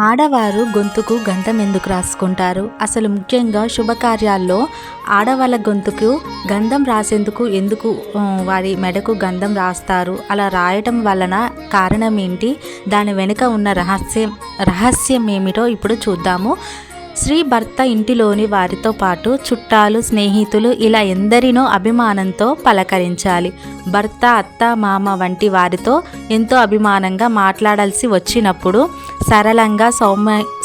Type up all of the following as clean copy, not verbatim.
ఆడవారు గొంతుకు గంధం ఎందుకు రాసుకుంటారు? అసలు ముఖ్యంగా శుభకార్యాల్లో ఆడవాళ్ళ గొంతుకు గంధం రాసేందుకు ఎందుకు వారి మెడకు గంధం రాస్తారు? అలా రాయటం వలన కారణం ఏంటి? దాని వెనుక ఉన్న రహస్యం ఏమిటో ఇప్పుడు చూద్దాము. స్త్రీ భర్త ఇంటిలోని వారితో పాటు చుట్టాలు, స్నేహితులు ఇలా ఎందరినో అభిమానంతో పలకరించాలి. భర్త, అత్త, మామ వంటి వారితో ఎంతో అభిమానంగా మాట్లాడాల్సి వచ్చినప్పుడు సరళంగా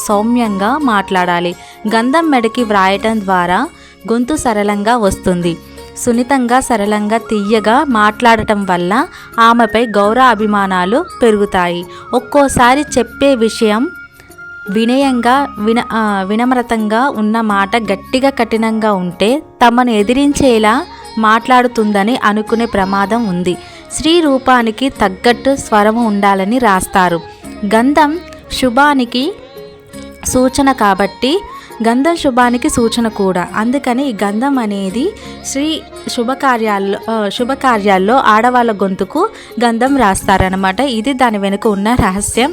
సౌమ్యంగా మాట్లాడాలి. గంధం మెడకి వ్రాయటం ద్వారా గొంతు సరళంగా వస్తుంది. సున్నితంగా, సరళంగా, తీయగా మాట్లాడటం వల్ల ఆమెపై గౌరవ అభిమానాలు పెరుగుతాయి. ఒక్కోసారి చెప్పే విషయం వినయంగా వినమ్రతంగా ఉన్న మాట గట్టిగా కఠినంగా ఉంటే తమను ఎదిరించేలా మాట్లాడుతుందని అనుకునే ప్రమాదం ఉంది. స్త్రీ రూపానికి తగ్గట్టు స్వరము ఉండాలని రాస్తారు. గంధం శుభానికి సూచన కాబట్టి గంధం శుభానికి సూచన కూడా. అందుకని ఈ గంధం అనేది శుభకార్యాల్లో ఆడవాళ్ళ గొంతుకు గంధం రాస్తారనమాట. ఇది దాని వెనుక ఉన్న రహస్యం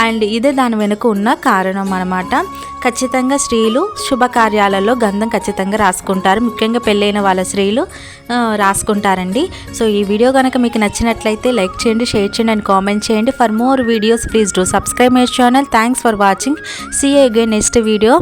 అండ్ ఇదే దాని వెనుక ఉన్న కారణం అనమాట. ఖచ్చితంగా స్త్రీలు శుభకార్యాలలో గంధం ఖచ్చితంగా రాసుకుంటారు. ముఖ్యంగా పెళ్ళైన వాళ్ళ స్త్రీలు రాసుకుంటారండి. సో ఈ వీడియో కనుక మీకు నచ్చినట్లయితే లైక్ చేయండి, షేర్ చేయండి అండ్ కామెంట్ చేయండి. For more videos please do subscribe my channel. Thanks for watching. See you again next video.